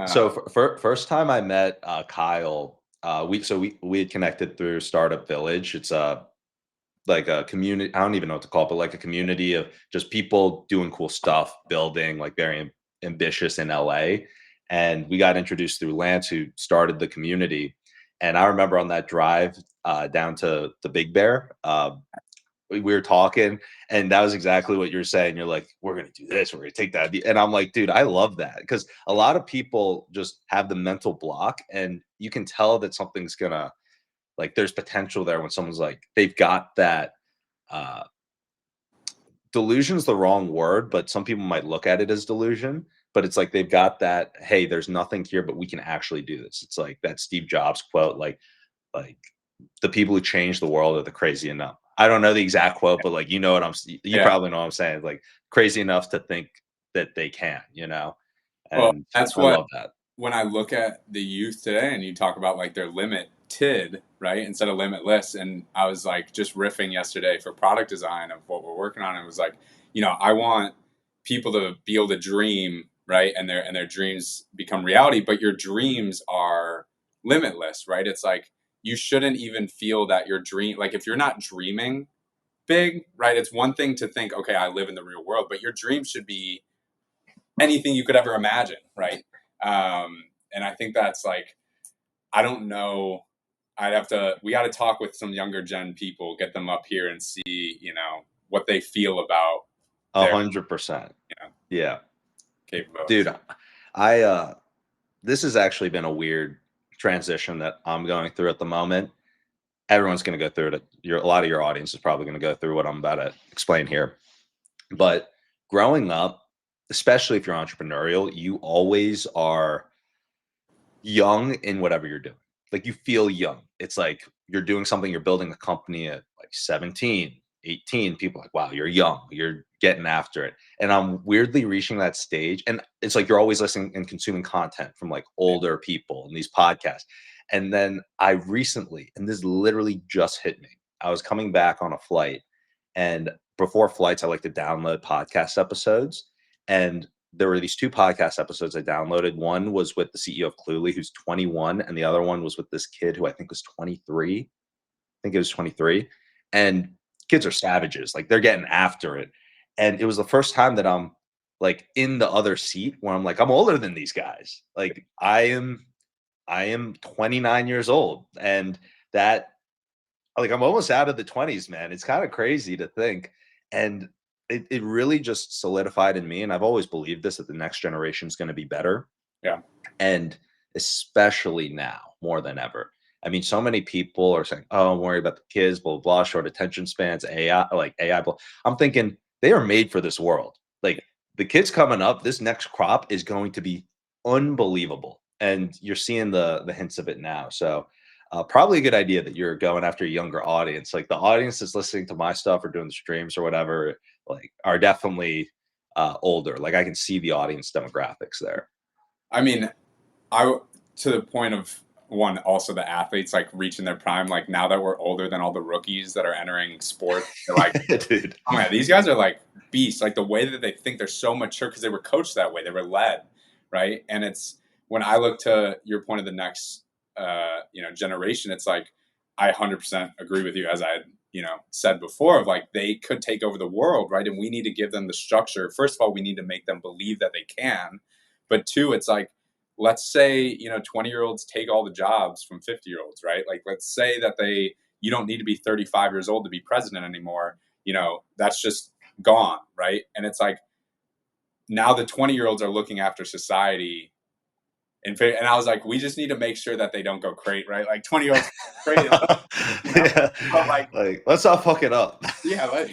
So Uh, first time I met Kyle, we had connected through Startup Village. It's like a community. I don't even know what to call it, but like a community of just people doing cool stuff, building like very ambitious in LA. And we got introduced through Lance, who started the community. And I remember on that drive down to the Big Bear, we were talking, and that was exactly what you're saying. You're like, we're gonna do this, we're gonna take that, and I'm like, dude, I love that because a lot of people just have the mental block, and you can tell that something's gonna like there's potential there when someone's like they've got that uh delusion's the wrong word, but some people might look at it as delusion. But it's like they've got that, hey, there's nothing here, but we can actually do this. It's like that Steve Jobs quote, like the people who change the world are the crazy enough. I don't know the exact quote, but like you know what you yeah. probably know what I'm saying. Like crazy enough to think that they can, Well, and that's I what love that. when I look at the youth today, and you talk about like they're limited, right, instead of limitless. And I was like just riffing yesterday for product design of what we're working on, and it was like, I want people to be able to dream, right, and their dreams become reality. But your dreams are limitless, right? It's like you shouldn't even feel that your dream, like if you're not dreaming big, right? It's one thing to think, okay, I live in the real world, but your dream should be anything you could ever imagine, right? And I think that's like, I don't know. We got to talk with some younger gen people, get them up here and see, what they feel about A their, 100%. you know, Yeah, capabilities. dude. I This has actually been a weird transition that I'm going through at the moment. Everyone's going to go through it. A lot of your audience is probably going to go through what I'm about to explain here. But growing up, especially if you're entrepreneurial, you always are young in whatever you're doing. Like you feel young. It's like you're doing something, you're building a company at like 17, 18. People are like, wow, you're young, you're getting after it. And I'm weirdly reaching that stage. And it's like you're always listening and consuming content from like older people and these podcasts. And then I recently, and this literally just hit me, I was coming back on a flight. And before flights, I like to download podcast episodes. And there were these two podcast episodes I downloaded. One was with the CEO of Cluely, who's 21, and the other one was with this kid who I think was 23. I think it was 23. And kids are savages. Like they're getting after it. And it was the first time that I'm like in the other seat where I'm like, I'm older than these guys. Like I am 29 years old. And that like I'm almost out of the 20s, man. It's kind of crazy to think. And it really just solidified in me. And I've always believed this that the next generation is going to be better. Yeah. And especially now more than ever. I mean, so many people are saying, oh, I'm worried about the kids, blah, blah, blah, short attention spans, AI, like AI. Blah. I'm thinking they are made for this world. Like the kids coming up, this next crop is going to be unbelievable. And you're seeing the hints of it now. So probably a good idea that you're going after a younger audience. Like the audience that's listening to my stuff or doing the streams or whatever, like are definitely older. Like I can see the audience demographics there. I mean, I to the point of one, also the athletes like reaching their prime. Like now that we're older than all the rookies that are entering sports, they're like, Dude. oh man, these guys are like beasts. Like the way that they think, they're so mature because they were coached that way. They were led, right? And it's when I look to your point of the next, generation. It's like I 100% agree with you, as I had, said before. Of like they could take over the world, right? And we need to give them the structure. First of all, we need to make them believe that they can. But two, it's like let's say 20-year-olds take all the jobs from 50-year-olds, right? Like let's say that you don't need to be 35 years old to be president anymore. That's just gone, right? And it's like now the 20-year-olds are looking after society. And I was like, we just need to make sure that they don't go crazy, right? Like 20-year-olds crazy, you know? Yeah. But like, Like, let's not fuck it up. yeah, like,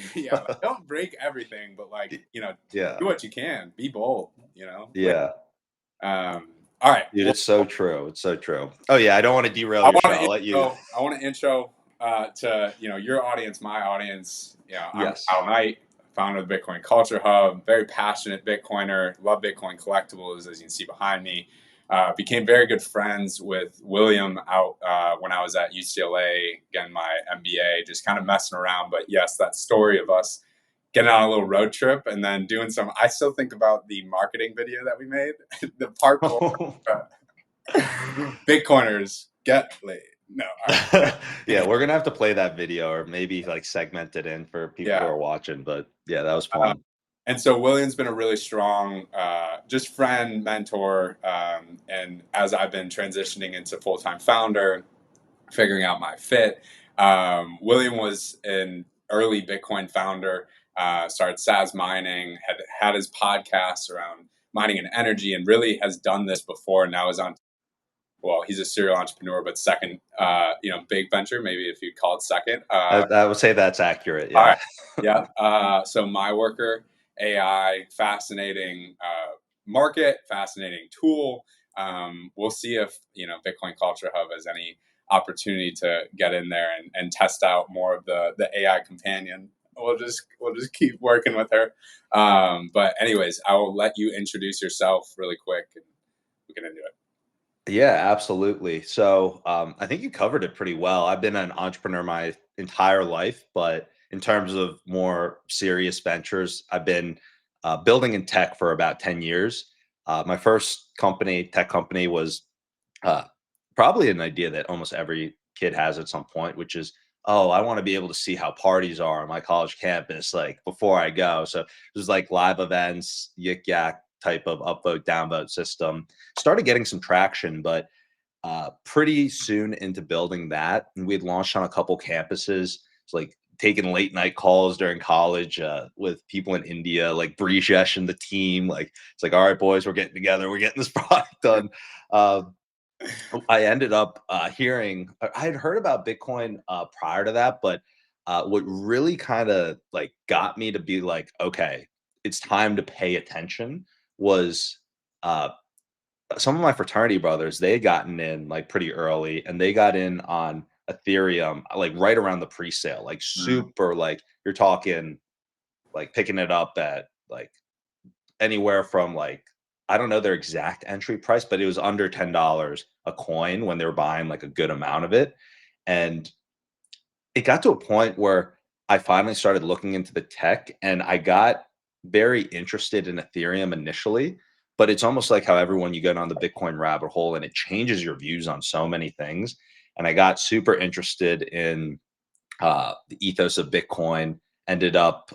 don't break everything, but like, Yeah. do what you can, be bold. Like, Yeah. all right. Dude, Well, it's so true. It's so true. Oh yeah, I don't want to derail your show. I'll let you. I want to intro to your audience, my audience. I'm Yes. Kyle Knight, founder of the Bitcoin Culture Hub. Very passionate Bitcoiner. Love Bitcoin collectibles, as you can see behind me. Became very good friends with William out when I was at UCLA, getting my MBA, just kind of messing around. But yes, that story of us getting on a little road trip and then doing some. I still think about the marketing video that we made, the parkour. Bitcoiners get laid. No, Yeah, we're gonna have to play that video or maybe like segment it in for people who yeah. are watching. But yeah, that was Uh, fun. and so William's been a really strong, just friend, mentor, and as I've been transitioning into full time founder, figuring out my fit. William was an early Bitcoin founder, started SAS Mining, had his podcasts around mining and energy, and really has done this before. Now is on. Well, he's a serial entrepreneur, but second, big venture, maybe if you'd call it second. I would say that's accurate. All right. Yeah. Yeah. So my worker, AI, fascinating market, fascinating tool. We'll see if Bitcoin Culture Hub has any opportunity to get in there and test out more of the AI companion. We'll just keep working with her. But anyways, I will let you introduce yourself really quick, and we can do it. Yeah, absolutely. So I think you covered it pretty well. I've been an entrepreneur my entire life, but in terms of more serious ventures, I've been building in tech for about 10 years. My first company, tech company, was uh, probably an idea that almost every kid has at some point, which is, oh, I want to be able to see how parties are on my college campus, like before I go. So there's like live events, yik yak type of upvote, downvote system. Started getting some traction, but pretty soon into building that, and we had launched on a couple campuses. It's like taking late night calls during college with people in India, like Brijesh and the team. Like it's like, all right, boys, we're getting together, we're getting this product done. Uh, I ended up hearing. I had heard about Bitcoin prior to that, but what really kind of like got me to be like, okay, it's time to pay attention. Was uh, some of my fraternity brothers, they had gotten in like pretty early and they got in on Ethereum like right around the pre-sale, like Mm. super like you're talking like picking it up at like anywhere from like I don't know their exact entry price, but it was under $10 a coin when they were buying like a good amount of it. And it got to a point where I finally started looking into the tech and I got very interested in Ethereum initially, but it's almost like how everyone you get on the Bitcoin rabbit hole and it changes your views on so many things. And I got super interested in the ethos of Bitcoin, ended up,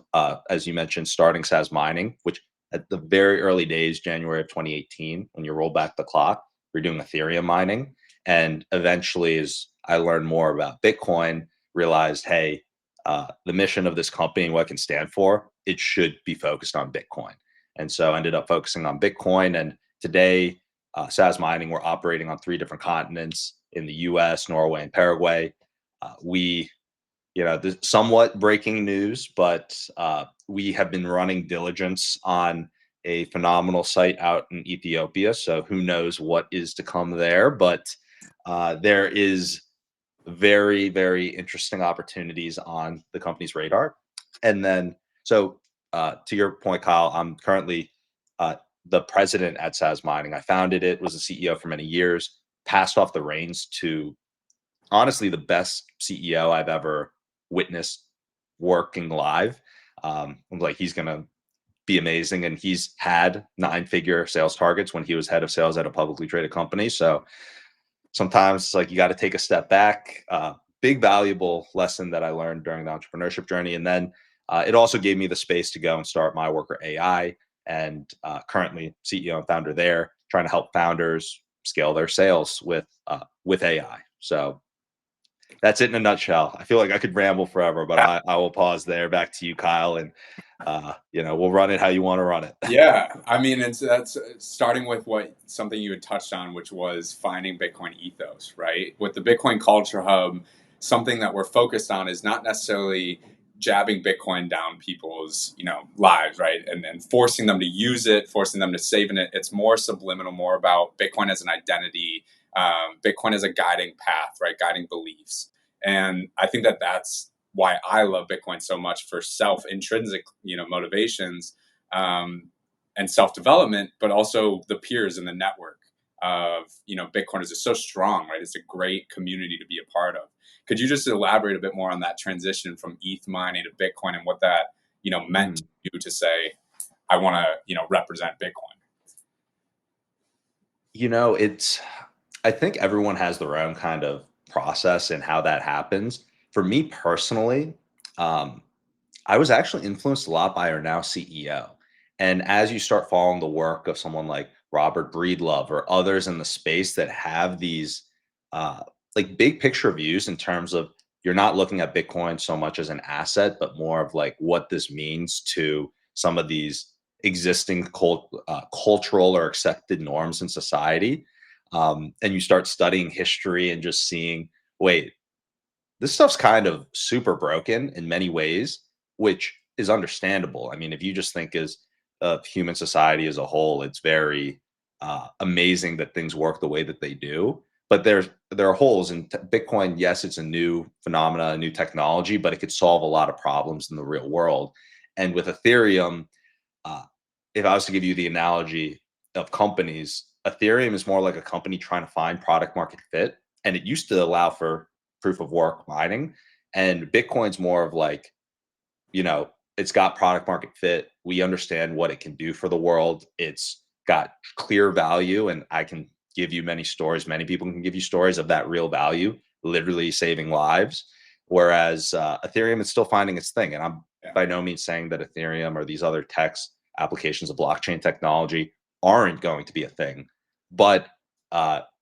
as you mentioned, starting SAS mining, which at the very early days, January of 2018, when you roll back the clock, we're doing Ethereum mining. And eventually, as I learned more about Bitcoin, realized, hey, the mission of this company and what it can stand for, it should be focused on Bitcoin. And so I ended up focusing on Bitcoin. And today, SAS mining, we're operating on 3 different continents in the US, Norway, and Paraguay. We the somewhat breaking news, but we have been running diligence on a phenomenal site out in Ethiopia. So who knows what is to come there? But there is very, very interesting opportunities on the company's radar. And then, so to your point, Kyle, I'm currently uh, the president at SAS Mining. I founded it, was the CEO for many years, passed off the reins to honestly the best CEO I've ever witnessed working live. I'm like, he's gonna be amazing, and he's had 9-figure sales targets when he was head of sales at a publicly traded company. So sometimes it's like you got to take a step back. Big valuable lesson that I learned during the entrepreneurship journey, and then it also gave me the space to go and start My Worker AI, and currently CEO and founder there, trying to help founders scale their sales with AI. So that's it in a nutshell. I feel like I could ramble forever, but I will pause there. Back to you, Kyle, and we'll run it how you want to run it. Yeah, I mean, that's starting with what something you had touched on, which was finding Bitcoin ethos, right? With the Bitcoin Culture Hub, something that we're focused on is not necessarily jabbing Bitcoin down people's, lives, right? And forcing them to use it, forcing them to save in it. It's more subliminal, more about Bitcoin as an identity, Bitcoin as a guiding path, right? Guiding beliefs. And I think that that's why I love Bitcoin so much for self intrinsic, motivations. Um, and self development, but also the peers and the network of Bitcoiners is so strong, right? It's a great community to be a part of. Could you just elaborate a bit more on that transition from ETH mining to Bitcoin and what that meant you to say, I want to, represent Bitcoin. It's I think everyone has their own kind of process and how that happens. For me personally, um, I was actually influenced a lot by our now CEO. And as you start following the work of someone like Robert Breedlove or others in the space that have these uh, like big picture views in terms of you're not looking at Bitcoin so much as an asset, but more of like what this means to some of these existing cultural or accepted norms in society. And you start studying history and just seeing, wait, this stuff's kind of super broken in many ways, which is understandable. I mean, if you just think as of human society as a whole, it's very amazing that things work the way that they do. But there are holes in Bitcoin. Yes, it's a new phenomena, a new technology, but it could solve a lot of problems in the real world. And with Ethereum, uh, if I was to give you the analogy of companies, Ethereum is more like a company trying to find product market fit. And it used to allow for proof of work mining. And Bitcoin's more of like, it's got product market fit. We understand what it can do for the world. It's got clear value. And I can give you many stories. Many people can give you stories of that real value, literally saving lives. Whereas Ethereum is still finding its thing. And I'm Yeah. by no means saying that Ethereum or these other techs, applications of blockchain technology aren't going to be a thing. But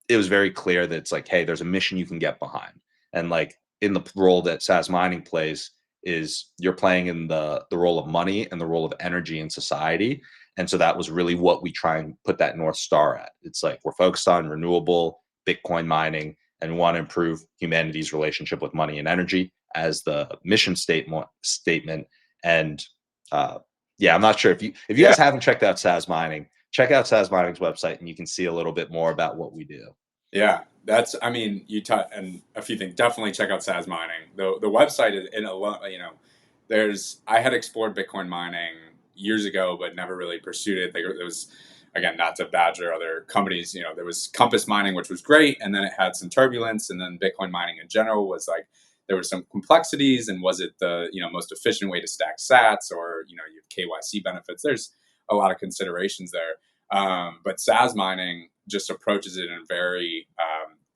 it was very clear that it's like, hey, there's a mission you can get behind. And like in the role that SAS mining plays, is you're playing in the role of money and the role of energy in society. And so that was really what we try and put that North Star at. It's like we're focused on renewable Bitcoin mining and want to improve humanity's relationship with money and energy as the mission statement. And yeah, I'm not sure if you Yeah. guys haven't checked out SAS Mining, check out SAS Mining's website and you can see a little bit more about what we do. Yeah, I mean, and a few things. Definitely check out SAS Mining. The website is in a lot. I had explored Bitcoin mining years ago, but never really pursued it. There was, again, not to badger other companies. There was Compass Mining, which was great, and then it had some turbulence, and then Bitcoin mining in general was like there were some complexities, and was it the most efficient way to stack Sats, or you have KYC benefits. There's a lot of considerations there. But SAS mining just approaches it in a very,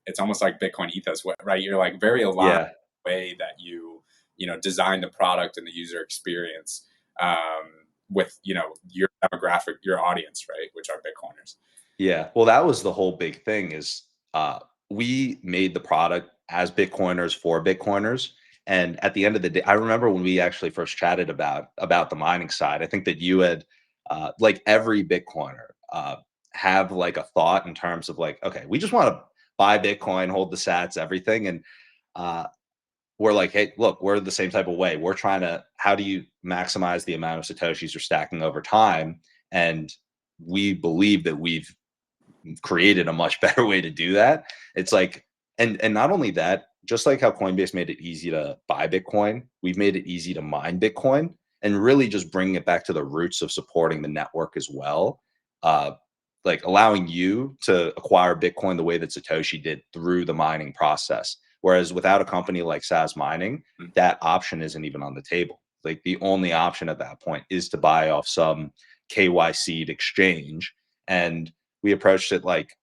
it's almost like Bitcoin ethos, right? You're like very aligned Yeah. with the way that design the product and the user experience, with, your demographic, your audience, right? Which are Bitcoiners. Yeah. Well, that was the whole big thing is we made the product as Bitcoiners for Bitcoiners. And at the end of the day, I remember when we actually first chatted about the mining side, I think that you had like every Bitcoiner have like a thought in terms of like, okay, we just want to buy Bitcoin, hold the sats, everything. And uh, we're like, hey, look, we're the same type of way. We're trying to, how do you maximize the amount of Satoshis you're stacking over time? And we believe that we've created a much better way to do that. It's like, and not only that, just like how Coinbase made it easy to buy Bitcoin, we've made it easy to mine Bitcoin and really just bringing it back to the roots of supporting the network as well. Uh, like allowing you to acquire Bitcoin the way that Satoshi did through the mining process. Whereas without a company like SAS Mining, Mhm. that option isn't even on the table. Like the only option at that point is to buy off some KYC'd exchange. And we approached it like,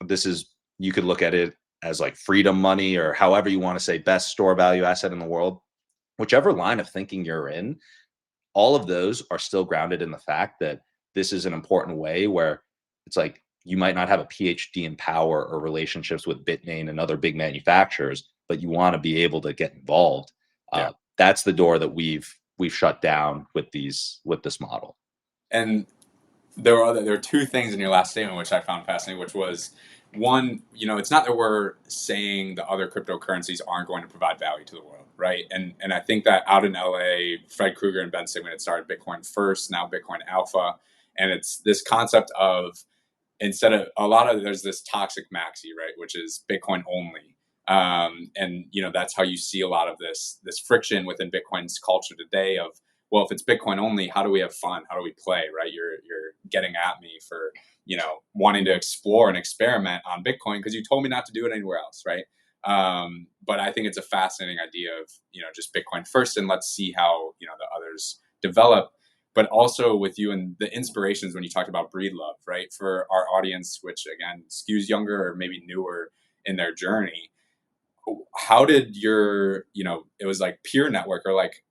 this is, you could look at it as like freedom money or however you want to say best store value asset in the world. Whichever line of thinking you're in, all of those are still grounded in the fact that this is an important way where it's like you might not have a PhD in power or relationships with Bitmain and other big manufacturers, but you want to be able to get involved. Yeah. That's the door that we've shut down with this model. And there are two things in your last statement which I found fascinating, which was one, it's not that we're saying the other cryptocurrencies aren't going to provide value to the world, right? And I think that out in LA, Fred Krueger and Ben Sigmund had started Bitcoin First, now Bitcoin Alpha, and it's this concept of, instead of a lot of, there's this toxic maxi, right, which is Bitcoin only. And that's how you see a lot of this friction within Bitcoin's culture today of, well, if it's Bitcoin only, how do we have fun? How do we play? Right? You're getting at me for wanting to explore and experiment on Bitcoin because you told me not to do it anywhere else, right? But I think it's a fascinating idea of just Bitcoin first, and let's see how the others develop, but also with you and the inspirations when you talked about Breed Love, right? For our audience, which again skews younger or maybe newer in their journey, how did your, it was like peer network, or like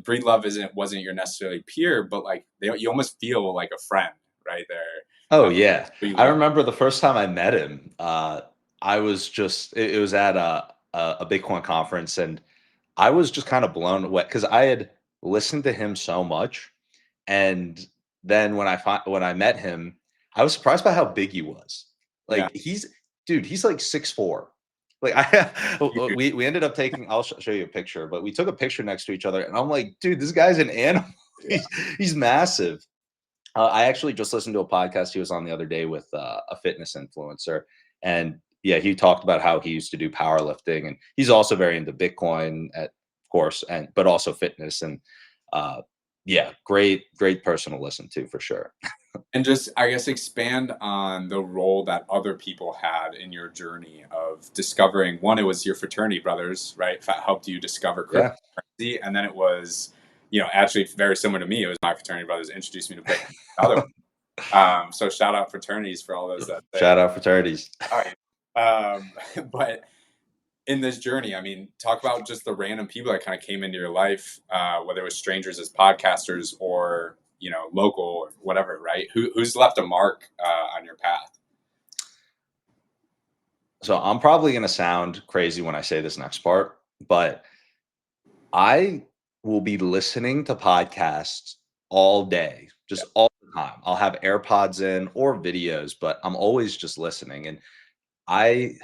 Breed Love wasn't your necessarily peer, but like you almost feel like a friend right there. Oh Uh, yeah. who you I look. remember the first time I met him. I was just it was at a Bitcoin conference, and I was just kind of blown away because I had listened to him so much, and then when I met him, I was surprised by how big he was. Yeah. Like he's like 6'4". Like I Huge. we ended up taking. I'll show you a picture, but we took a picture next to each other, and I'm like, dude, this guy's an animal. Yeah. He's massive. I actually just listened to a podcast he was on the other day with a fitness influencer, and yeah, he talked about how he used to do powerlifting, and he's also very into Bitcoin, of course, and but also fitness, and uh, yeah, great person to listen to for sure. And just, I guess, expand on the role that other people had in your journey of discovering. One, it was your fraternity brothers, right? That helped you discover Yeah, cryptocurrency, and then it was, actually very similar to me. It was my fraternity brothers introduced me to Bitcoin. The other one. So shout out fraternities for all those that say. shout out fraternities. All right. But in this journey, I mean, talk about just the random people that kind of came into your life, whether it was strangers as podcasters or local or whatever, right? Who's left a mark on your path? So I'm probably gonna sound crazy when I say this next part, but I will be listening to podcasts all day, Yeah. just all the time. I'll have AirPods in or videos, but I'm always just listening. And I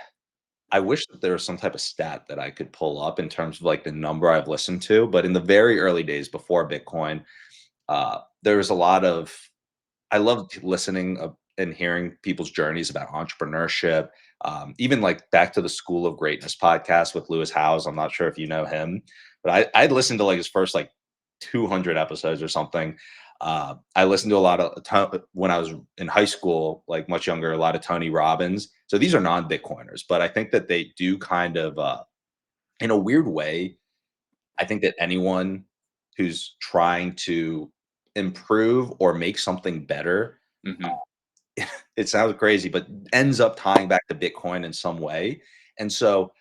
I wish that there was some type of stat that I could pull up in terms of like the number I've listened to. But in the very early days before Bitcoin, there was a lot of I loved listening and hearing people's journeys about entrepreneurship. Even like back to the School of Greatness podcast with Lewis Howes. I'm not sure if you know him, but I'd listened to like his first like 200 episodes or something. I listened to a lot of when I was in high school, like much younger, a lot of Tony Robbins. So these are non-Bitcoiners, but I think that they do kind of, in a weird way, I think that anyone who's trying to improve or make something better, Hmm. it sounds crazy, but ends up tying back to Bitcoin in some way. And so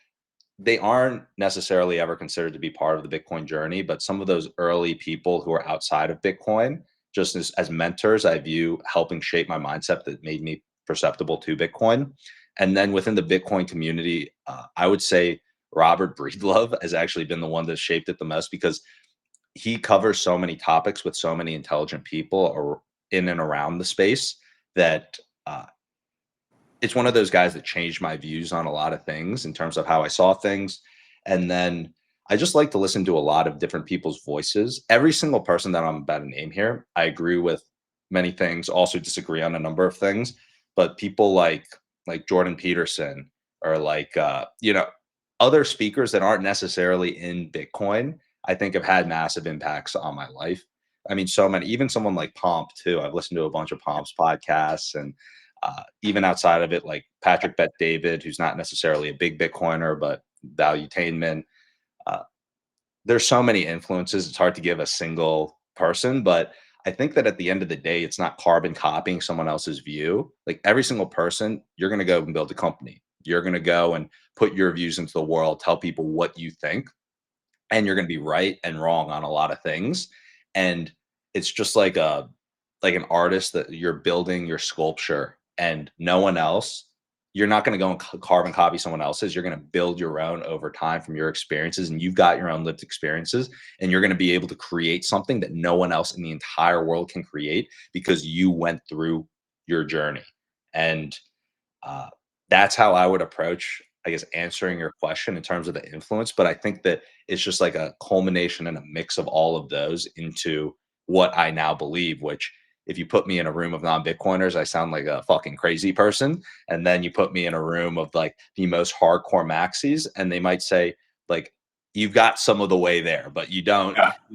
they aren't necessarily ever considered to be part of the Bitcoin journey, but some of those early people who are outside of Bitcoin, just as mentors, I view helping shape my mindset that made me perceptible to Bitcoin. And then within the Bitcoin community, I would say Robert Breedlove has actually been the one that shaped it the most because he covers so many topics with so many intelligent people or in and around the space that uh, it's one of those guys that changed my views on a lot of things in terms of how I saw things. And then I just like to listen to a lot of different people's voices. Every single person that I'm about to name here, I agree with many things, also disagree on a number of things. But people like Jordan Peterson or like other speakers that aren't necessarily in Bitcoin, I think have had massive impacts on my life. I mean, so many, even someone like Pomp too. I've listened to a bunch of Pomp's podcasts and even outside of it, like Patrick Bet David, who's not necessarily a big Bitcoiner, but valuetainment. Uh, there's so many influences. It's hard to give a single person, but I think that at the end of the day, it's not carbon copying someone else's view. Like every single person, you're going to go and build a company. You're going to go and put your views into the world, tell people what you think, and you're going to be right and wrong on a lot of things. And it's just like an artist that you're building your sculpture and no one else, you're not going to go and carbon copy someone else's. You're going to build your own over time from your experiences, and you've got your own lived experiences, and you're going to be able to create something that no one else in the entire world can create because you went through your journey. And uh, that's how I would approach, I guess, answering your question in terms of the influence. But I think that it's just like a culmination and a mix of all of those into what I now believe, which if you put me in a room of non-Bitcoiners, I sound like a fucking crazy person. And then you put me in a room of like the most hardcore maxis, and they might say, like, you've got some of the way there, but Yeah. you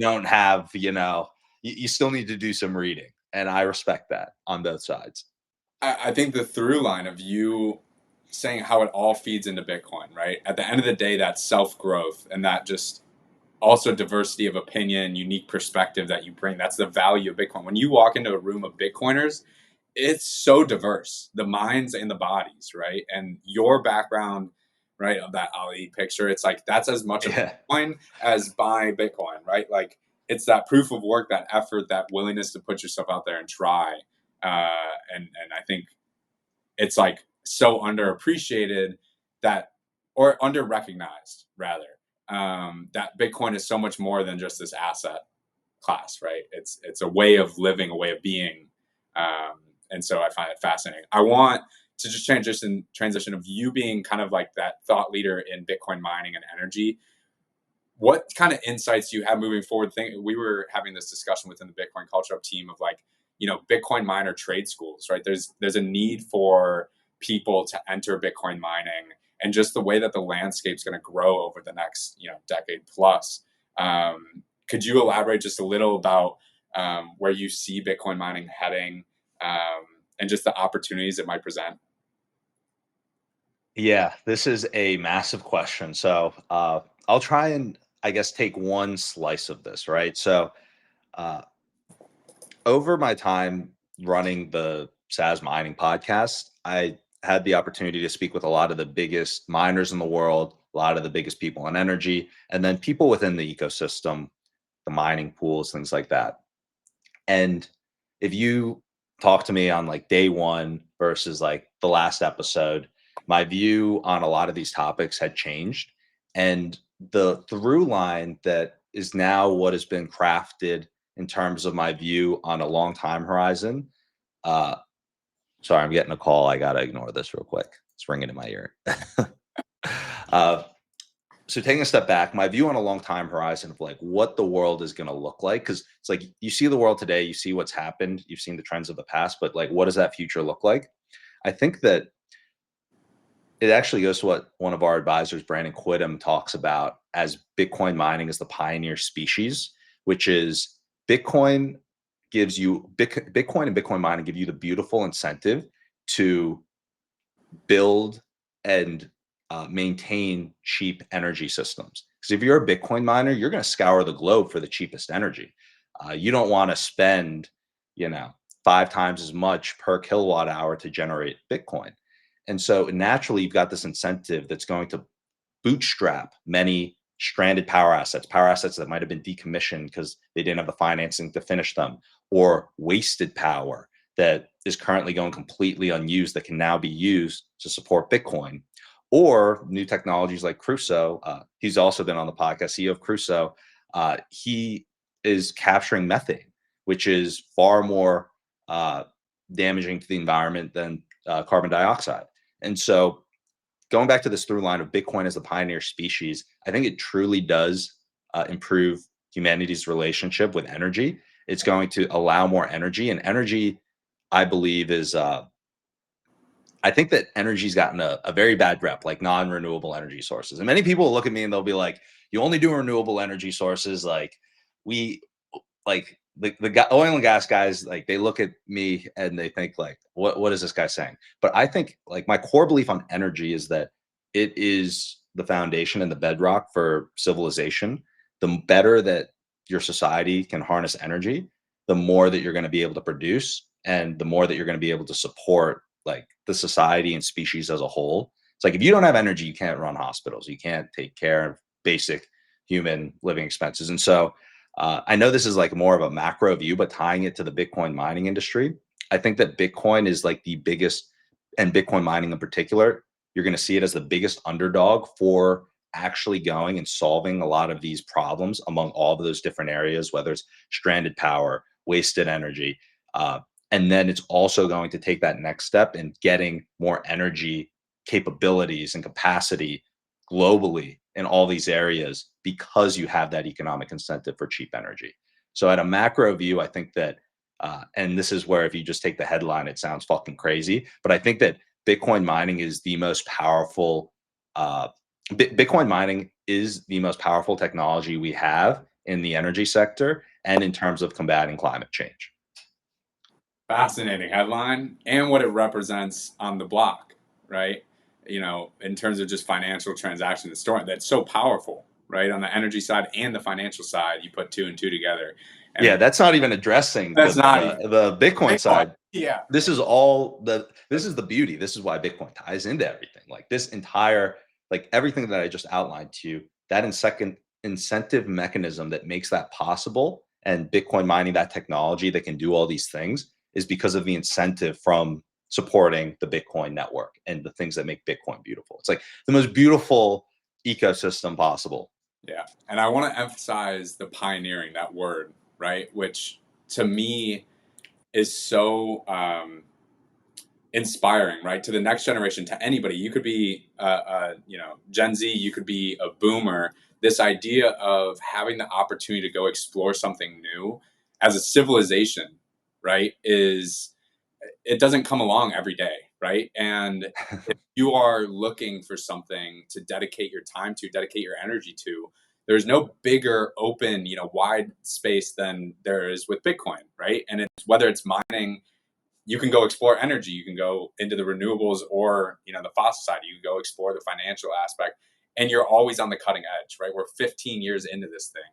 don't have, you still need to do some reading. And I respect that on both sides. I think the through line of you saying how it all feeds into Bitcoin, right? At the end of the day, that self growth and that just also diversity of opinion, unique perspective that you bring. That's the value of Bitcoin. When you walk into a room of Bitcoiners, it's so diverse, the minds and the bodies, right? And your background, right, of that Ali picture, it's like that's as much of Yeah. Bitcoin as buy Bitcoin, right? Like it's that proof of work, that effort, that willingness to put yourself out there and try. And I think it's like so underappreciated that, or under recognized rather, that Bitcoin is so much more than just this asset class, right? It's a way of living, a way of being, um, and so I find it fascinating. I want to just transition of you being kind of like that thought leader in Bitcoin mining and energy. What kind of insights do you have moving forward? We were having this discussion within the Bitcoin Culture Up team of like, Bitcoin miner trade schools, right? There's a need for people to enter Bitcoin mining, and just the way that the landscape's going to grow over the next, decade plus. Could you elaborate just a little about where you see Bitcoin mining heading, and just the opportunities it might present? Yeah, this is a massive question. So I'll try and, I guess, take one slice of this, right? So uh, over my time running the SAS Mining podcast, I had the opportunity to speak with a lot of the biggest miners in the world, a lot of the biggest people in energy, and then people within the ecosystem, the mining pools, things like that. And if you talk to me on like day one versus like the last episode, my view on a lot of these topics had changed. And the through line that is now what has been crafted in terms of my view on a long time horizon. Uh, sorry, I'm getting a call. I got to ignore this real quick. It's ringing in my ear. uh, so taking a step back, my view on a long time horizon of like what the world is going to look like, because it's like you see the world today, you see what's happened, you've seen the trends of the past, but like what does that future look like? I think that it actually goes to what one of our advisors, Brandon Quittem, talks about as Bitcoin mining as the pioneer species, which is Bitcoin gives you Bitcoin and Bitcoin mining give you the beautiful incentive to build and maintain cheap energy systems. Because if you're a Bitcoin miner, you're going to scour the globe for the cheapest energy. You don't want to spend, you know, 5 times as much per kilowatt hour to generate Bitcoin. And so naturally, you've got this incentive that's going to bootstrap many stranded power assets that might have been decommissioned because they didn't have the financing to finish them, or wasted power that is currently going completely unused that can now be used to support Bitcoin, or new technologies like Crusoe. He's also been on the podcast, CEO of Crusoe. He is capturing methane, which is far more damaging to the environment than carbon dioxide. And so going back to this through line of Bitcoin as the pioneer species, I think it truly does improve humanity's relationship with energy. It's going to allow more energy, and energy, I believe, is. I think that energy's gotten a very bad rep, like non-renewable energy sources. And many people will look at me and they'll be like, "You only do renewable energy sources." Like we, like the oil and gas guys, like they look at me and they think like, what is this guy saying? But I think like my core belief on energy is that it is the foundation and the bedrock for civilization. The better that your society can harness energy, the more that you're going to be able to produce, and the more that you're going to be able to support like the society and species as a whole. It's like if you don't have energy, you can't run hospitals, you can't take care of basic human living expenses. And so I know this is like more of a macro view, but tying it to the Bitcoin mining industry, I think that Bitcoin is like the biggest, and Bitcoin mining in particular, you're going to see it as the biggest underdog for actually going and solving a lot of these problems among all of those different areas, whether it's stranded power, wasted energy. Uh, and then it's also going to take that next step in getting more energy capabilities and capacity globally in all these areas because you have that economic incentive for cheap energy. So at a macro view, I think that, and this is where if you just take the headline, it sounds fucking crazy, but I think that Bitcoin mining is the most powerful. Uh, Bitcoin mining is the most powerful technology we have in the energy sector and in terms of combating climate change. Fascinating headline and what it represents on the block, right? In terms of just financial transaction, the story that's so powerful, right? On the energy side and the financial side, you put two and two together. And Yeah, that's not even addressing that's not even the Bitcoin Bitcoin. side. Yeah. This is the beauty. This is why Bitcoin ties into everything. Like this entire, like everything that I just outlined to you, that in second incentive mechanism that makes that possible, and Bitcoin mining, that technology that can do all these things, is because of the incentive from supporting the Bitcoin network and the things that make Bitcoin beautiful. It's like the most beautiful ecosystem possible. Yeah. And I want to emphasize the pioneering, that word, right? Which to me is so inspiring, right? To the next generation, to anybody. You could be, Gen Z, you could be a boomer. This idea of having the opportunity to go explore something new as a civilization, right? It doesn't come along every day, right? And if you are looking for something to dedicate your time to, dedicate your energy to, there's no bigger open, wide space than there is with Bitcoin, right? And it's whether it's mining, you can go explore energy, you can go into the renewables, or the fossil side, you can go explore the financial aspect, and you're always on the cutting edge, right? We're 15 years into this thing,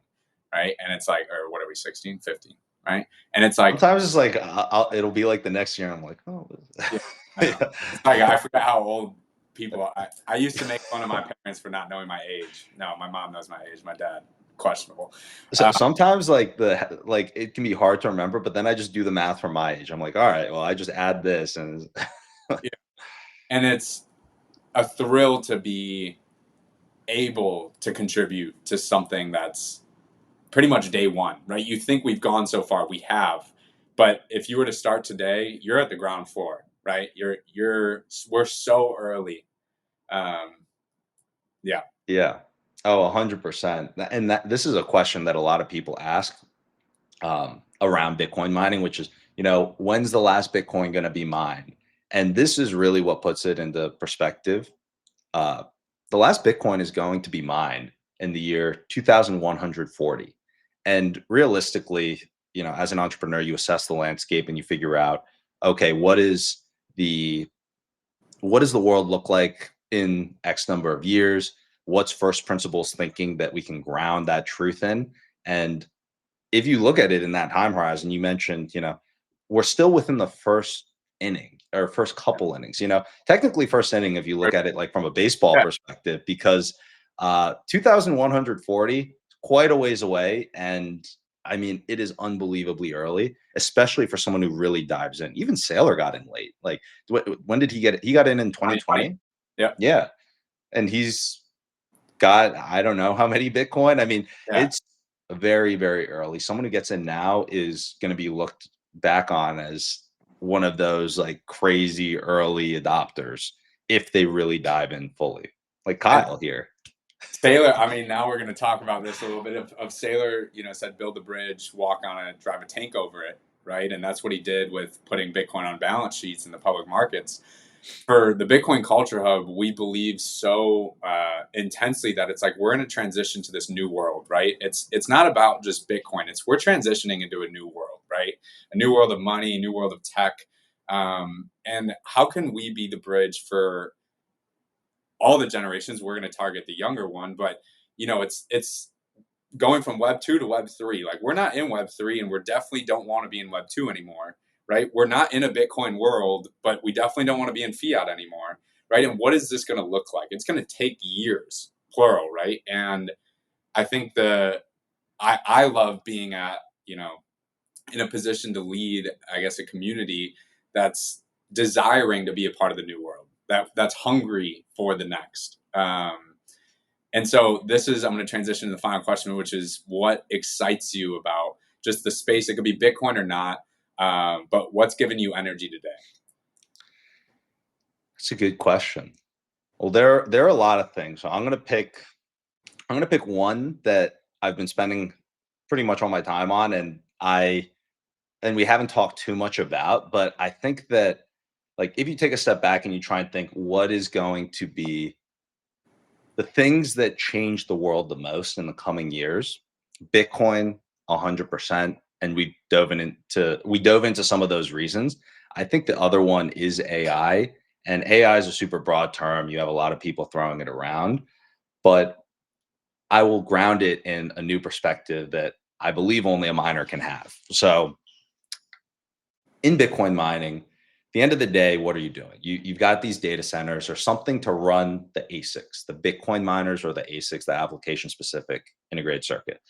right? And it's like, or what are we, 16, 15, right? And it's like, Sometimes it's like it'll be like the next year. I'm like, oh, yeah, I know. yeah. It's like I forgot how old people. I used to make fun of my parents for not knowing my age. No, my mom knows my age. My dad, questionable. So sometimes like it can be hard to remember, but then I just do the math from my age. I'm like, all right, well, I just add this and Yeah. And it's a thrill to be able to contribute to something that's pretty much day one, right? You think we've gone so far, we have, but if you were to start today, you're at the ground floor, right? We're so early. Um, yeah, yeah. Oh, 100%. And this is a question that a lot of people ask around Bitcoin mining, which is, when's the last Bitcoin going to be mined? And this is really what puts it into perspective. Uh, the last Bitcoin is going to be mined in the year 2140. And realistically, as an entrepreneur, you assess the landscape and you figure out, okay, the what does the world look like in X number of years? What's first principles thinking that we can ground that truth in? And if you look at it in that time horizon, you mentioned, we're still within the first inning or first couple innings, technically first inning, if you look at it like from a baseball yeah. perspective, because 2140, quite a ways away. And I mean, it is unbelievably early, especially for someone who really dives in. Even Saylor got in late. Like, when did he get it? He got in 2020. 2020. Yeah, Yeah. And he's got, I don't know how many Bitcoin. I mean, yeah. it's very, very early. Someone who gets in now is going to be looked back on as one of those like crazy early adopters if they really dive in fully. Like And Kyle here. Sailor, I mean, now we're going to talk about this a little bit of Sailor, said build the bridge, walk on it, drive a tank over it, right? And that's what he did with putting Bitcoin on balance sheets in the public markets. For the Bitcoin Culture Hub, we believe so intensely that it's like we're in a transition to this new world, right? It's not about just Bitcoin. It's we're transitioning into a new world, right? A new world of money, a new world of tech. And how can we be the bridge for all the generations? We're going to target the younger one, but it's going from Web 2 to Web 3. Like we're not in Web 3, and we definitely don't want to be in Web 2 anymore, right? We're not in a Bitcoin world, but we definitely don't want to be in fiat anymore, right? And what is this going to look like? It's going to take years, plural, right? And I think I love being at, in a position to lead, I guess, a community that's desiring to be a part of the new world, that's hungry for the next. And so I'm going to transition to the final question, which is what excites you about just the space? It could be Bitcoin or not, but what's giving you energy today? That's a good question. Well, there are a lot of things. So I'm gonna pick one that I've been spending pretty much all my time on, and we haven't talked too much about, but I think that like if you take a step back and you try and think what is going to be the things that change the world the most in the coming years, Bitcoin 100%, and we dove into some of those reasons. I think the other one is AI, and AI is a super broad term. You have a lot of people throwing it around, but I will ground it in a new perspective that I believe only a miner can have. So in Bitcoin mining, at the end of the day, what are you doing? You've got these data centers or something to run the ASICs, the Bitcoin miners or the ASICs, the application specific integrated circuit.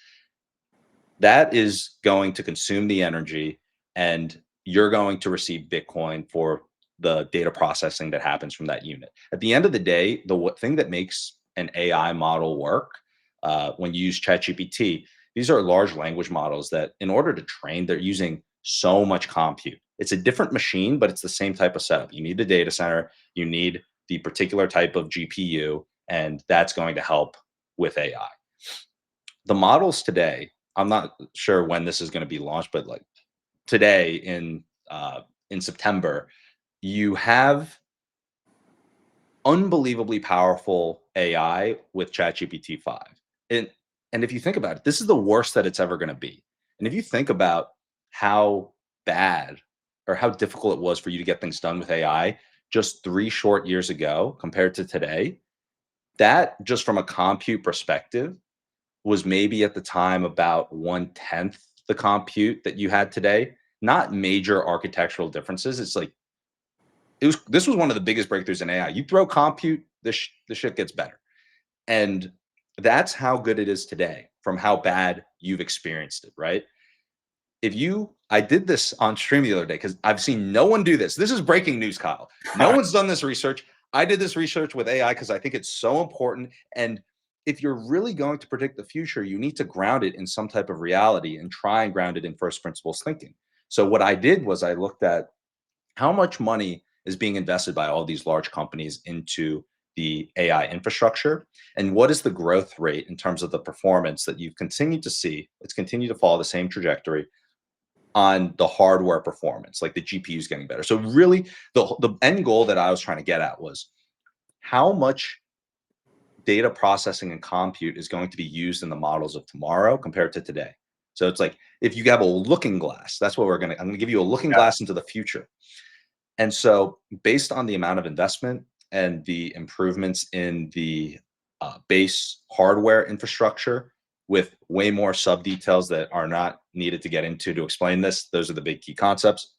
That is going to consume the energy, and you're going to receive Bitcoin for the data processing that happens from that unit. At the end of the day, the thing that makes an AI model work, when you use ChatGPT, these are large language models that, in order to train, they're using so much compute. It's a different machine, but it's the same type of setup. You need the data center, you need the particular type of GPU, and that's going to help with AI. The models today, I'm not sure when this is going to be launched, but like today in September, you have unbelievably powerful AI with ChatGPT 5. And and if you think about it, this is the worst that it's ever going to be. And if you think about how bad or how difficult it was for you to get things done with AI just 3 short years ago compared to today, that just from a compute perspective was maybe at the time about 1/10 the compute that you had today. Not major architectural differences. It's like this was one of the biggest breakthroughs in AI. You throw compute, the shit gets better. And that's how good it is today from how bad you've experienced it, right? If you I did this on stream the other day because I've seen no one do this. This is breaking news, Kyle. No one's done this research. I did this research with AI because I think it's so important. And if you're really going to predict the future, you need to ground it in some type of reality and try and ground it in first principles thinking. So what I did was I looked at how much money is being invested by all these large companies into the AI infrastructure, and what is the growth rate in terms of the performance that you've continued to see. It's continued to follow the same trajectory on the hardware performance, like the GPU is getting better. So really, the end goal that I was trying to get at was how much data processing and compute is going to be used in the models of tomorrow compared to today. So it's like if you have a looking glass, that's what I'm going to give you a looking Yeah. glass into the future. And so, based on the amount of investment and the improvements in the base hardware infrastructure, with way more sub details that are not needed to get into to explain this, those are the big key concepts.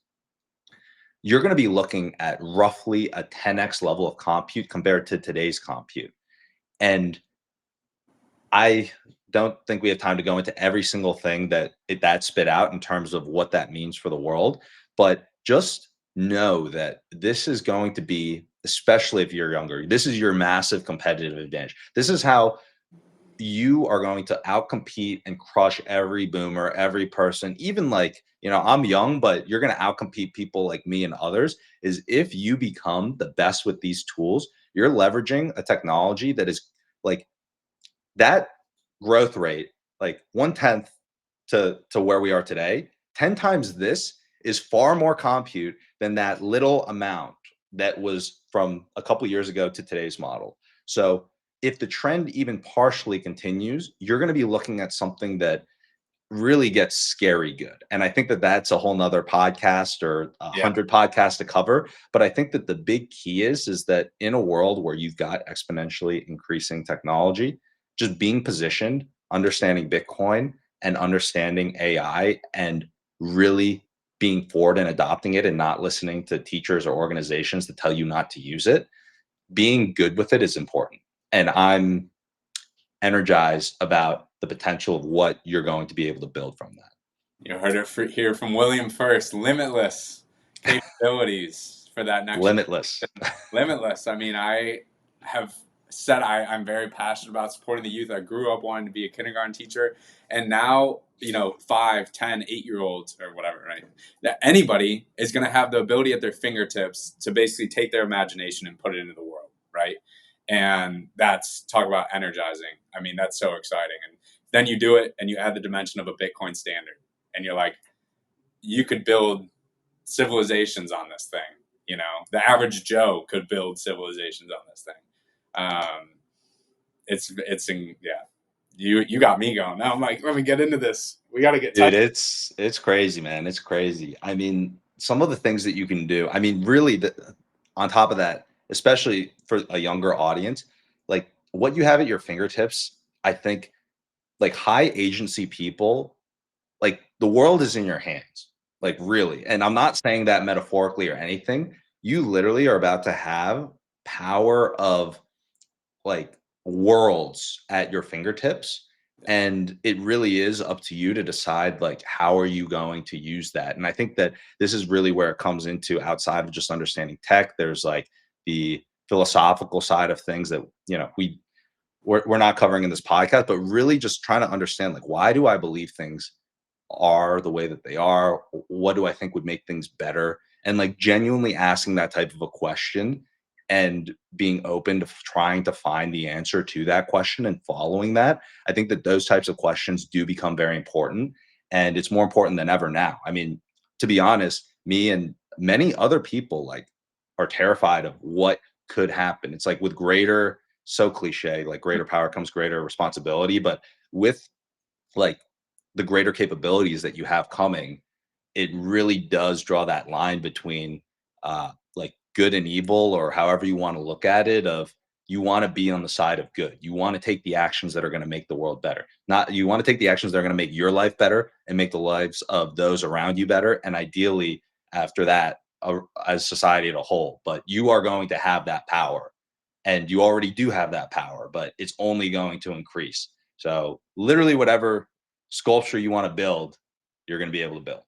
You're going to be looking at roughly a 10x level of compute compared to today's compute. And I don't think we have time to go into every single thing that spit out in terms of what that means for the world, but just know that this is going to be, especially if you're younger, this is your massive competitive advantage. This is how you are going to outcompete and crush every boomer, every person, even like, I'm young, but you're going to outcompete people like me and others. Is if you become the best with these tools, you're leveraging a technology that is like that growth rate, like 1/10 to where we are today, 10 times this is far more compute than that little amount that was from a couple years ago to today's model. So if the trend even partially continues, you're going to be looking at something that really gets scary good. And I think that that's a whole nother podcast or a Yeah. 100 podcasts to cover. But I think that the big key is that in a world where you've got exponentially increasing technology, just being positioned, understanding Bitcoin and understanding AI and really being forward and adopting it and not listening to teachers or organizations that tell you not to use it, being good with it is important. And I'm energized about the potential of what you're going to be able to build from that. You heard it here from William first. Limitless capabilities for that next Limitless. Limitless. I mean, I have said I'm very passionate about supporting the youth. I grew up wanting to be a kindergarten teacher, and now 5, 10, 8 year olds or whatever, right? That anybody is going to have the ability at their fingertips to basically take their imagination and put it into the world, right? And that's talk about energizing. I mean, that's so exciting. And then you do it, and you add the dimension of a Bitcoin standard, and you're like, you could build civilizations on this thing. The average Joe could build civilizations on this thing. Yeah. You got me going. Now I'm like, let me get into this. We got to get Dude, touched. it's crazy, man. It's crazy. I mean, some of the things that you can do. I mean, really, on top of that, especially for a younger audience, like what you have at your fingertips I think like high agency people, like the world is in your hands, like really. And I'm not saying that metaphorically or anything. You literally are about to have power of like worlds at your fingertips, and it really is up to you to decide like how are you going to use that. And I think that this is really where it comes into, outside of just understanding tech, there's like the philosophical side of things that we're not covering in this podcast, but really just trying to understand like why do I believe things are the way that they are? What do I think would make things better? And like genuinely asking that type of a question and being open to trying to find the answer to that question and following that. I think that those types of questions do become very important. And it's more important than ever now. I mean, to be honest, me and many other people like are terrified of what could happen. It's like with greater, so cliche, like greater power comes greater responsibility. But with like the greater capabilities that you have coming, it really does draw that line between like good and evil, or however you want to look at it. Of you want to be on the side of good. You want to take the actions that are going to make the world better. Not you want to take the actions that are going to make your life better and make the lives of those around you better. And ideally, after that, as society as a whole. But you are going to have that power, and you already do have that power, but it's only going to increase. So literally, whatever sculpture you want to build, you're going to be able to build.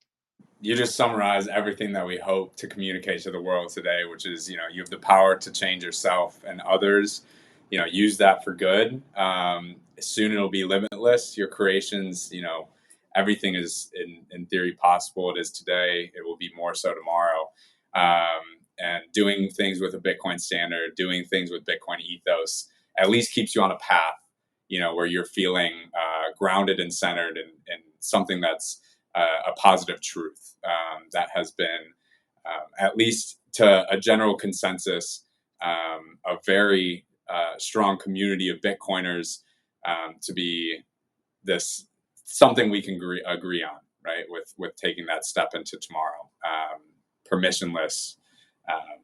You just summarized everything that we hope to communicate to the world today, which is, you have the power to change yourself and others. Use that for good. Soon it'll be limitless. Your creations, everything is in theory possible. It is today. It will be more so tomorrow. And doing things with a Bitcoin standard, doing things with Bitcoin ethos, at least keeps you on a path, where you're feeling grounded and centered in something that's a positive truth that has been, at least to a general consensus, a very strong community of Bitcoiners, to be this something we can agree on, right? With taking that step into tomorrow, permissionless,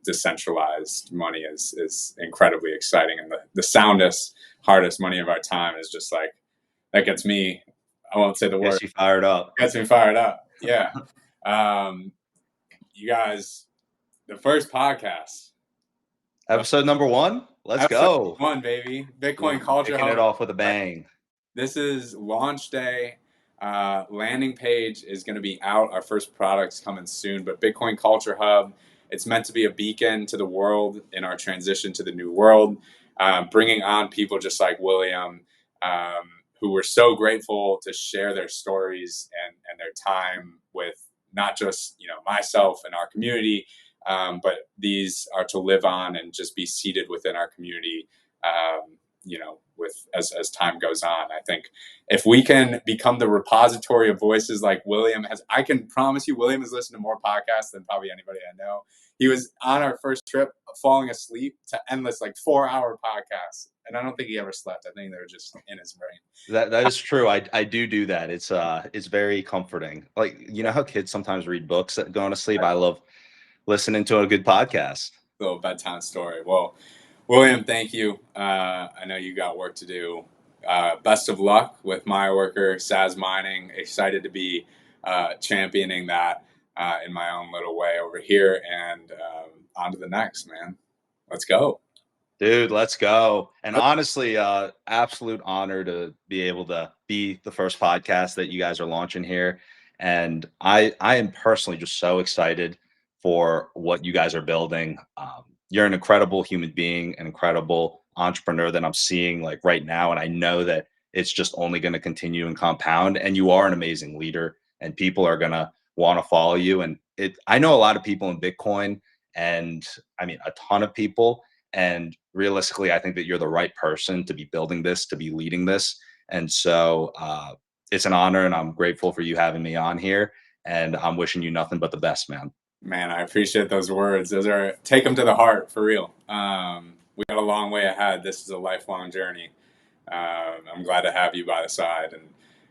decentralized money is incredibly exciting, and the soundest, hardest money of our time is just like that gets me. I won't say the word. Gets you fired up. Gets me fired up. Yeah. Um, you guys, the first podcast, Episode number one. Let's episode go. 1, baby. We're Bitcoin Culture kicking it Hub. off with a bang. This is launch day. Landing page is going to be out. Our first product's coming soon. But Bitcoin Culture Hub, it's meant to be a beacon to the world in our transition to the new world, bringing on people just like William, who we're so grateful to share their stories and their time with not just myself and our community, but these are to live on and just be seated within our community. With as time goes on, I think if we can become the repository of voices like William has, I can promise you, William has listened to more podcasts than probably anybody I know. He was on our first trip falling asleep to endless like 4-hour podcasts, and I don't think he ever slept. I think they were just in his brain. That is true. I do that. It's very comforting. Like how kids sometimes read books at going to sleep. I love listening to a good podcast. Little bedtime story. Well, William, thank you. I know you got work to do. Best of luck with my worker, Saz Mining. Excited to be championing that in my own little way over here. And on to the next, man. Let's go. Dude, let's go. And honestly, absolute honor to be able to be the first podcast that you guys are launching here. And I am personally just so excited for what you guys are building. You're an incredible human being, an incredible entrepreneur that I'm seeing like right now. And I know that it's just only going to continue and compound. And you are an amazing leader, and people are going to want to follow you. And I know a lot of people in Bitcoin, and I mean, a ton of people. And realistically, I think that you're the right person to be building this, to be leading this. And so it's an honor, and I'm grateful for you having me on here. And I'm wishing you nothing but the best, man. Man, I appreciate those words. Those are take them to the heart for real. We got a long way ahead. This is a lifelong journey. I'm glad to have you by the side, and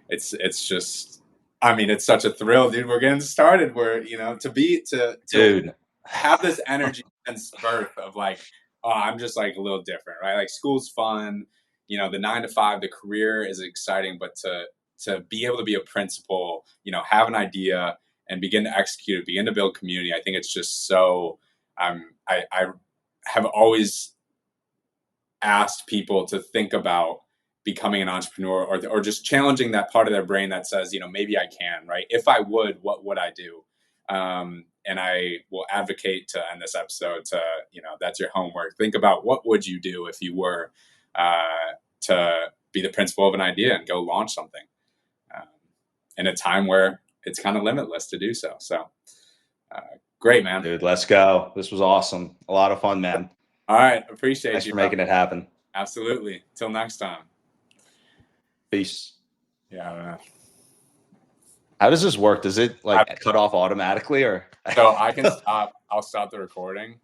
it's just, I mean, it's such a thrill, dude. We're getting started. We're to Dude, have this energy since birth of like, oh, I'm just like a little different, right? Like school's fun, the 9 to 5, the career is exciting, but to be able to be a principal, have an idea and begin to execute it, begin to build community. I think it's just so. I have always asked people to think about becoming an entrepreneur, or just challenging that part of their brain that says, maybe I can, right? If I would, what would I do? And I will advocate to end this episode to, that's your homework. Think about what would you do if you were to be the principal of an idea and go launch something in a time where it's kind of limitless to do so. So great, man. Dude, let's go. This was awesome. A lot of fun, man. All right. Appreciate Thanks you for making it happen. Absolutely. Till next time. Peace. Yeah, I don't know. How does this work? Does it cut off automatically, or? So I can stop. I'll stop the recording.